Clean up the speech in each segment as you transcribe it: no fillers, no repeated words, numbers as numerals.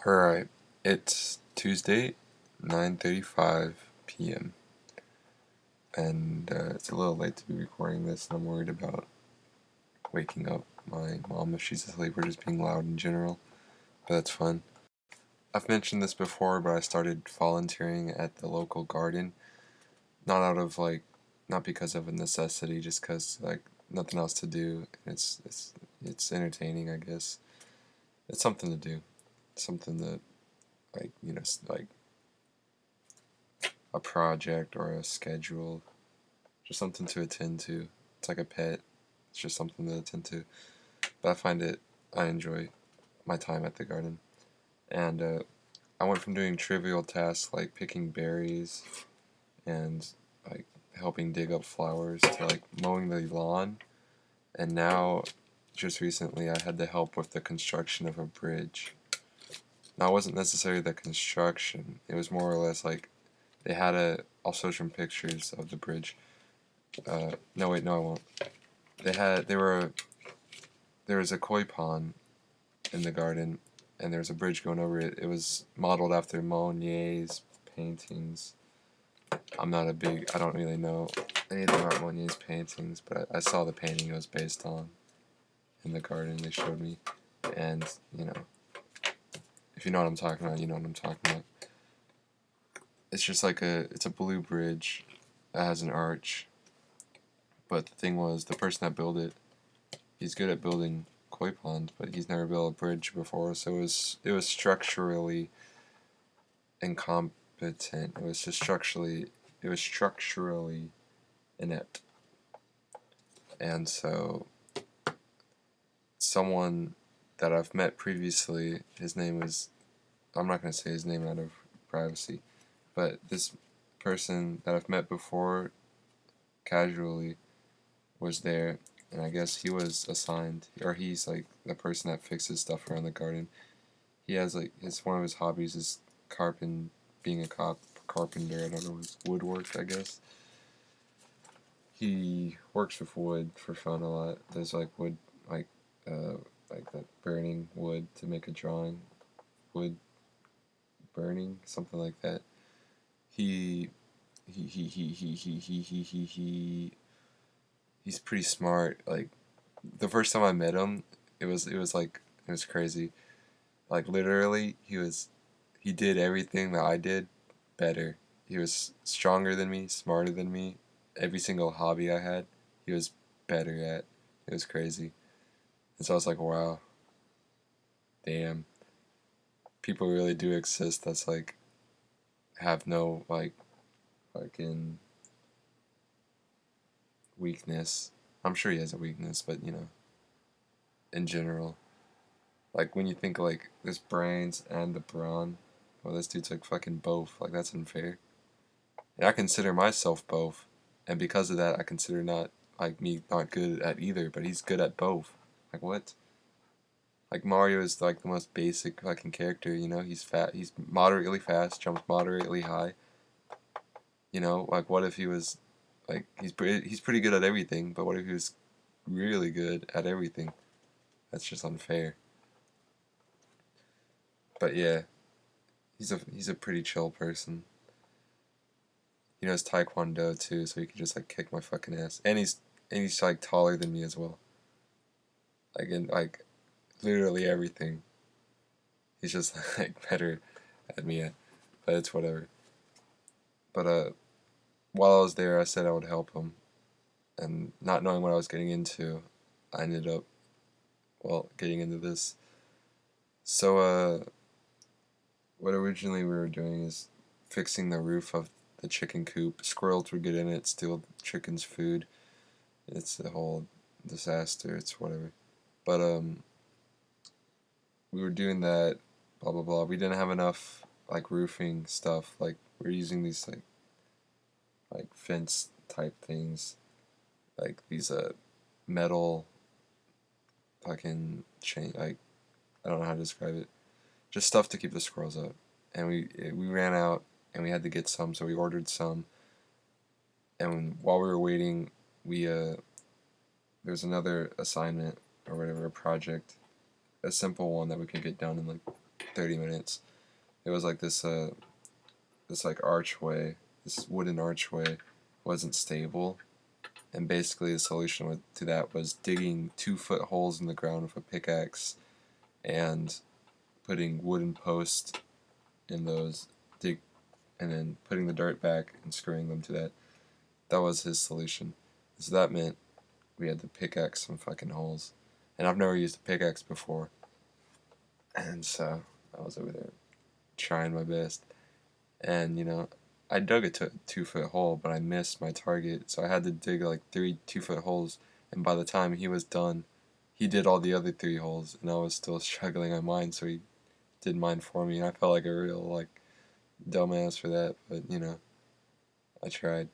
Alright, it's Tuesday, 9:35 p.m. and it's a little late to be recording this, and I'm worried about waking up my mom if she's asleep or just being loud in general, but that's fun. I've mentioned this before, but I started volunteering at the local garden, not out of not because of a necessity, just because nothing else to do. It's entertaining, I guess. It's something to do, something that like a project or a schedule, just something to attend to. It's like a pet. It's just something to attend to. But I enjoy my time at the garden. And I went from doing trivial tasks like picking berries and like helping dig up flowers to like mowing the lawn. And now, just recently, I had to help with the construction of a bridge. Now, it wasn't necessarily the construction. It was more or less like they had a. I'll show some pictures of the bridge. No, wait, no, I won't. There was a koi pond in the garden, and there was a bridge going over it. It was modeled after Monet's paintings. I don't really know anything about Monet's paintings, but I saw the painting it was based on in the garden they showed me. And, if you know what I'm talking about, you know what I'm talking about. It's just it's a blue bridge that has an arch. But the thing was, the person that built it, he's good at building koi ponds, but he's never built a bridge before, so it was structurally incompetent. It was structurally inept. And so someone that I've met previously, his name was, I'm not going to say his name out of privacy, but this person that I've met before casually was there, and I guess he was assigned, or he's like the person that fixes stuff around the garden. He has it's one of his hobbies is being a carpenter. I don't know, his woodwork, I guess. He works with wood for fun a lot. There's wood, like like that burning wood to make a drawing, wood burning, something like that. He he's pretty smart. Like the first time I met him, it was crazy. Like literally, he did everything that I did better. He was stronger than me, smarter than me. Every single hobby I had, he was better at. It was crazy. And so I was like, wow, damn. People really do exist that's have no fucking weakness. I'm sure he has a weakness, but in general. Like when you think this brains and the brawn, well this dude's like fucking both. Like that's unfair. And I consider myself both. And because of that I consider not me not good at either, but he's good at both. Like what? Like Mario is like the most basic fucking character, he's fat, he's moderately fast, jumps moderately high. Like what if he was he's pretty good at everything, but what if he was really good at everything? That's just unfair. But yeah, he's a pretty chill person. He knows Taekwondo too, so he could just kick my fucking ass. And he's taller than me as well. In literally everything. He's just better at me at, but it's whatever. But while I was there, I said I would help him, and not knowing what I was getting into, I ended up getting into this. So what originally we were doing is fixing the roof of the chicken coop. Squirrels would get in it, steal the chicken's food. It's a whole disaster. It's whatever. But we were doing that. Blah blah blah. We didn't have enough roofing stuff. We're using these fence type things, these metal fucking chain. I don't know how to describe it. Just stuff to keep the squirrels out. And we ran out, and we had to get some, so we ordered some. And while we were waiting, we there's another assignment or whatever, a project, a simple one that we could get done in 30 minutes. It was like this like archway, this wooden archway wasn't stable, and basically the solution to that was digging 2-foot holes in the ground with a pickaxe and putting wooden posts in those, and then putting the dirt back and screwing them to that. That was his solution. So that meant we had to pickaxe some fucking holes. And I've never used a pickaxe before. And so I was over there trying my best. And, I dug a 2-foot hole, but I missed my target. So I had to dig like 3 2-foot holes. And by the time he was done, he did all the other 3 holes. And I was still struggling on mine, so he did mine for me. And I felt like a real, like, dumbass for that. But, I tried.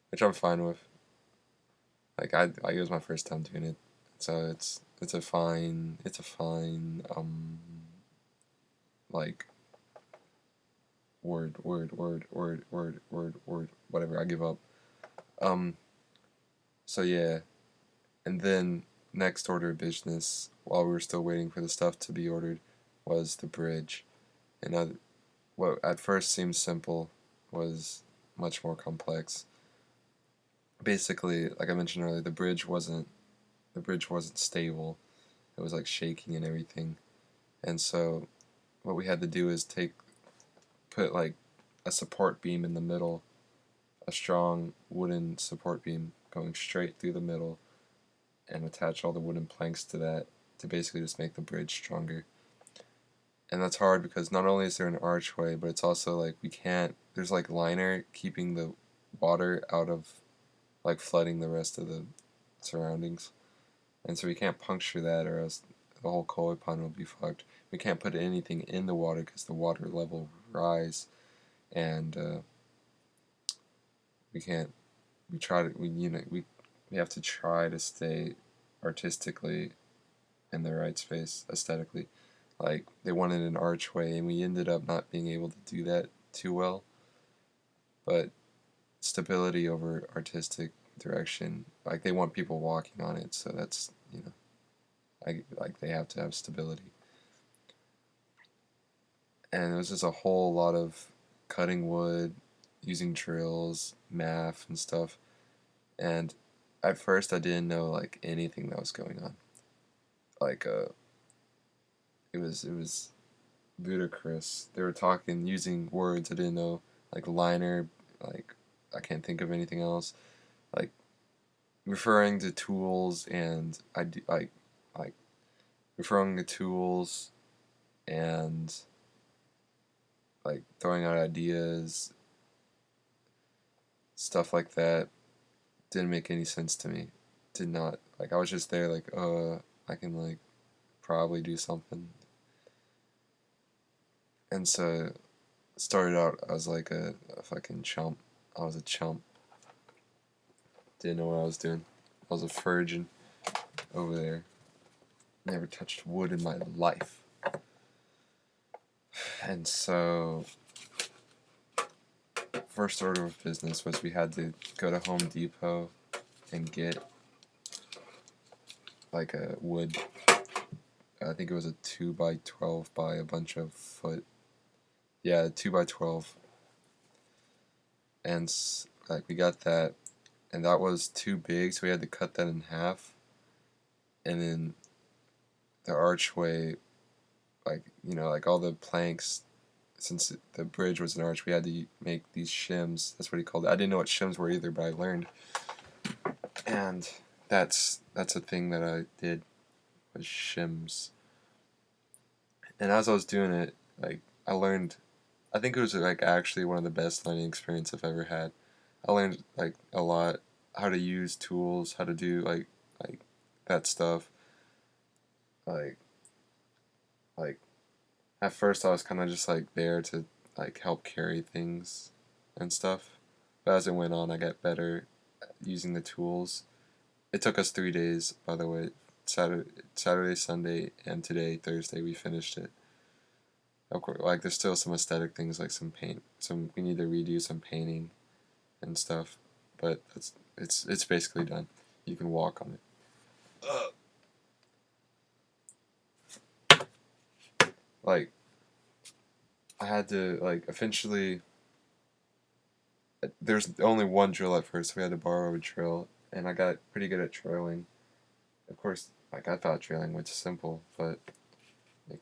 Which I'm fine with. Like, it was my first time doing it. So it's a fine, like, word, whatever, I give up. So yeah, and then next order of business, while we were still waiting for the stuff to be ordered, was the bridge. And what at first seemed simple was much more complex. Basically, like I mentioned earlier, the bridge wasn't stable. It was like shaking and everything. And so what we had to do is put like a support beam in the middle, a strong wooden support beam going straight through the middle, and attach all the wooden planks to that to basically just make the bridge stronger. And that's hard because not only is there an archway, but it's also like there's like liner keeping the water out of, like, flooding the rest of the surroundings. And so we can't puncture that, or else the whole koi pond will be fucked. We can't put anything in the water because the water level will rise, and we can't. We try to. We have to try to stay artistically in the right space aesthetically. Like, they wanted an archway, and we ended up not being able to do that too well. But stability over artistic direction. Like, they want people walking on it, so that's, like they have to have stability. And it was just a whole lot of cutting wood, using drills, math and stuff. And at first I didn't know like anything that was going on. Like it was ludicrous. They were talking using words I didn't know, like liner, like I can't think of anything else. Like referring to tools and like referring to tools and like throwing out ideas, stuff like that didn't make any sense to me. Did not. Like, I was just there like, I can like probably do something. And so started out as like a fucking chump. I was a chump. Didn't know what I was doing. I was a virgin over there. Never touched wood in my life. And so first order of business was we had to go to Home Depot and get like a wood. I think it was a 2x12 by a bunch of foot. Yeah, 2x12. And like we got that, and that was too big, so we had to cut that in half. And then the archway, like, like all the planks, since the bridge was an arch, we had to make these shims. That's what he called it. I didn't know what shims were either, but I learned. And that's a thing that I did, was shims. And as I was doing it, like, I learned, I think it was like actually one of the best learning experiences I've ever had. I learned like a lot, how to use tools, how to do like that stuff. Like like at first I was kind of just like there to like help carry things and stuff. But as it went on, I got better at using the tools. It took us 3 days, by the way. Saturday, Sunday, and today, Thursday, we finished it. Of course, like there's still some aesthetic things like some paint. We need to redo some painting and stuff, but it's basically done. You can walk on it. like I had to like eventually. There's only one drill at first, so we had to borrow a drill, and I got pretty good at trailing. Of course, like I thought trailing was simple, but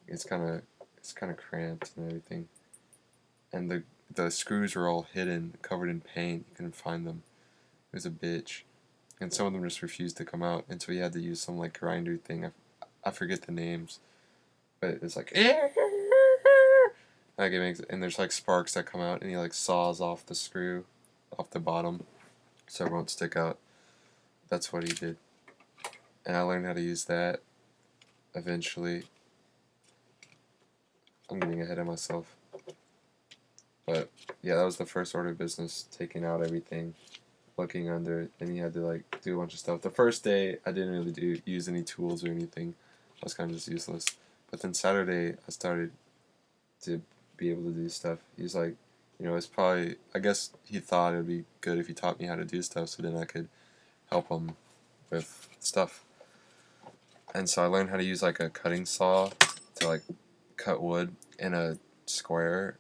it's kind of cramped and everything. And the screws were all hidden, covered in paint. You couldn't find them. It was a bitch. And some of them just refused to come out, and so he had to use some like grinder thing. I forget the names, but it's like like it makes, and there's like sparks that come out, and he like saws off the screw, off the bottom, so it won't stick out. That's what he did, and I learned how to use that eventually. I'm getting ahead of myself, but yeah, that was the first order of business, taking out everything, looking under it, and you had to like do a bunch of stuff. The first day I didn't really use any tools or anything. I was kind of just useless. But then Saturday I started to be able to do stuff. He's like, it's probably, I guess he thought it would be good if he taught me how to do stuff so then I could help him with stuff. And so I learned how to use like a cutting saw to like cut wood in a square.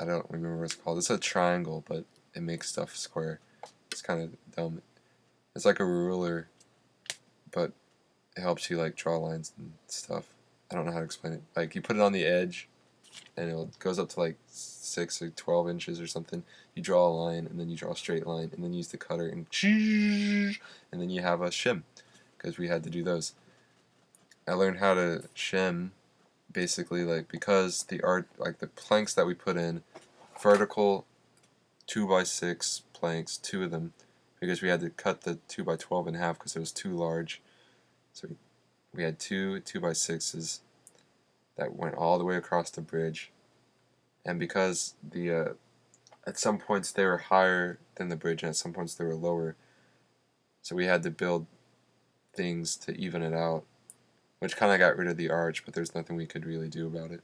I don't remember what it's called. It's a triangle, but it makes stuff square. It's kind of dumb. It's like a ruler, but it helps you like draw lines and stuff. I don't know how to explain it. Like you put it on the edge, and it goes up to like 6 or 12 inches or something. You draw a line, and then you draw a straight line, and then use the cutter and then you have a shim, because we had to do those. I learned how to shim basically like because the art like the planks that we put in vertical 2x6 planks, two of them, because we had to cut the 2x12 in half because it was too large. So we had two 2x6s that went all the way across the bridge, and because the at some points they were higher than the bridge and at some points they were lower, so we had to build things to even it out, which kind of got rid of the arch, but there's nothing we could really do about it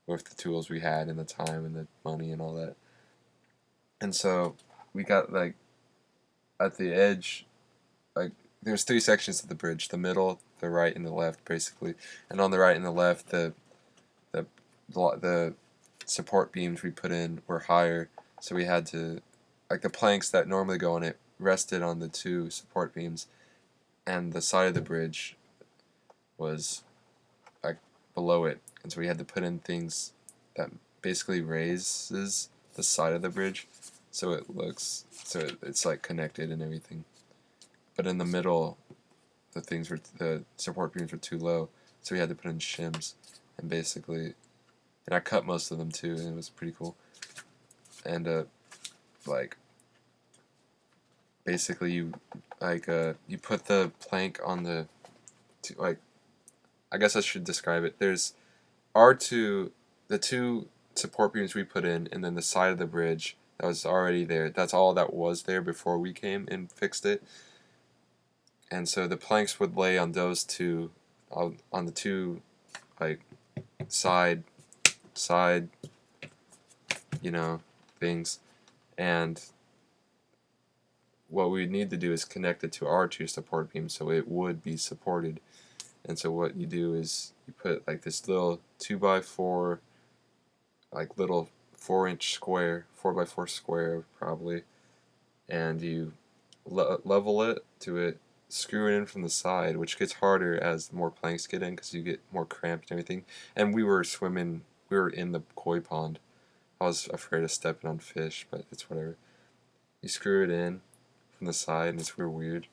with the tools we had and the time and the money and all that. And so we got like at the edge, like there's three sections of the bridge: the middle, the right, and the left, basically. And on the right and the left, the the support beams we put in were higher, so we had to, like the planks that normally go on it rested on the two support beams, and the side of the bridge was like below it, and so we had to put in things that basically raises the side of the bridge, so it's like connected and everything. But in the middle, the support beams were too low, so we had to put in shims, and basically, and I cut most of them too, and it was pretty cool. And like basically you put the plank on like, I guess I should describe it. There's the two support beams we put in, and then the side of the bridge that was already there. That's all that was there before we came and fixed it. And so the planks would lay on those two, on the two like side things, and what we need to do is connect it to our two support beams so it would be supported. And so what you do is you put like this little 2x4, like little 4-inch square, 4x4 square probably, and you level it to it, screw it in from the side, which gets harder as more planks get in because you get more cramped and everything. And we were in the koi pond. I was afraid of stepping on fish, but it's whatever. You screw it in from the side, and it's real weird.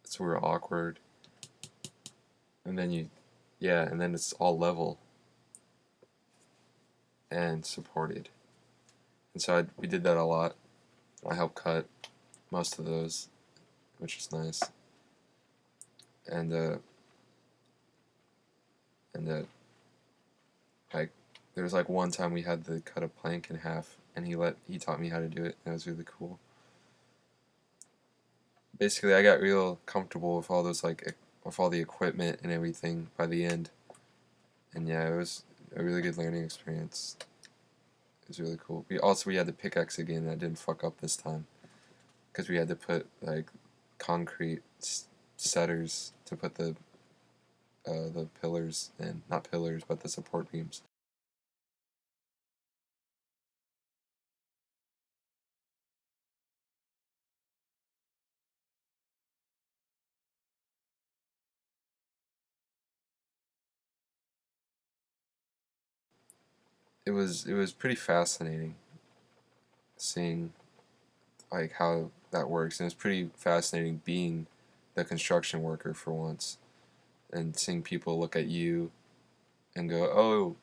It's real awkward. And then and then it's all level and supported. And so we did that a lot. I helped cut most of those, which is nice. And like there was like one time we had to cut a plank in half, and he taught me how to do it, and it was really cool. Basically, I got real comfortable with all those with all the equipment and everything by the end. And yeah, it was a really good learning experience. It was really cool. We had the pickaxe again, and I didn't fuck up this time, because we had to put like concrete setters to put the the pillars, and not pillars, but the support beams. It was pretty fascinating seeing like how that works, and it's pretty fascinating being the construction worker for once, and seeing people look at you and go, "Oh,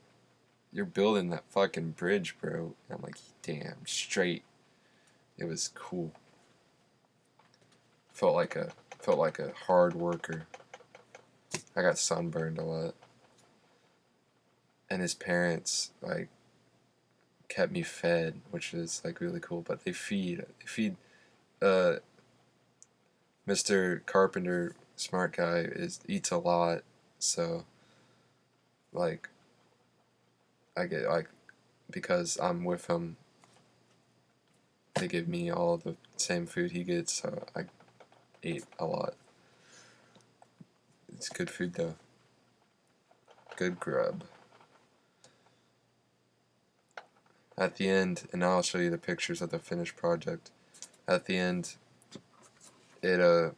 you're building that fucking bridge, bro." And I'm like, "Damn, straight." It was cool. Felt like a felt like a hard worker. I got sunburned a lot, and his parents like kept me fed, which is like really cool. But they feed uh Mr. Carpenter, smart guy, is eats a lot, so like I get like because I'm with him, they give me all the same food he gets, so I ate a lot. It's good food though, good grub. At the end, and now I'll show you the pictures of the finished project. At the end, it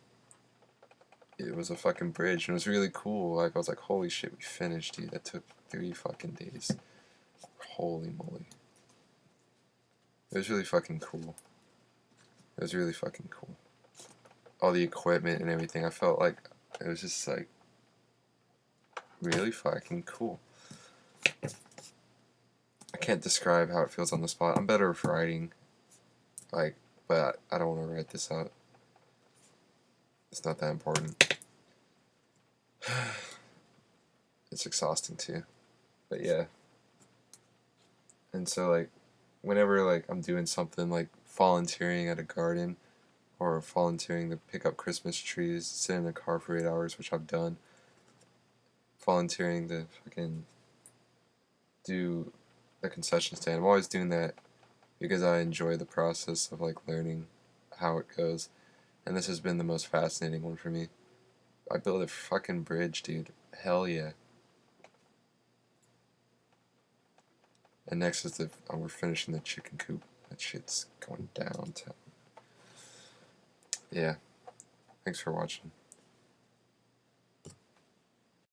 it was a fucking bridge, and it was really cool. Like I was like, holy shit, we finished, dude. That took 3 fucking days. Holy moly. It was really fucking cool. It was really fucking cool. All the equipment and everything. I felt like it was just like really fucking cool. I can't describe how it feels on the spot. I'm better with writing, like, but I don't want to write this out. It's not that important. It's exhausting too. But yeah. And so like whenever like I'm doing something like volunteering at a garden or volunteering to pick up Christmas trees, sit in the car for 8 hours, which I've done. Volunteering to fucking do the concession stand. I'm always doing that because I enjoy the process of like learning how it goes. And this has been the most fascinating one for me. I built a fucking bridge, dude. Hell yeah. And next is we're finishing the chicken coop. That shit's going downtown. Yeah. Thanks for watching.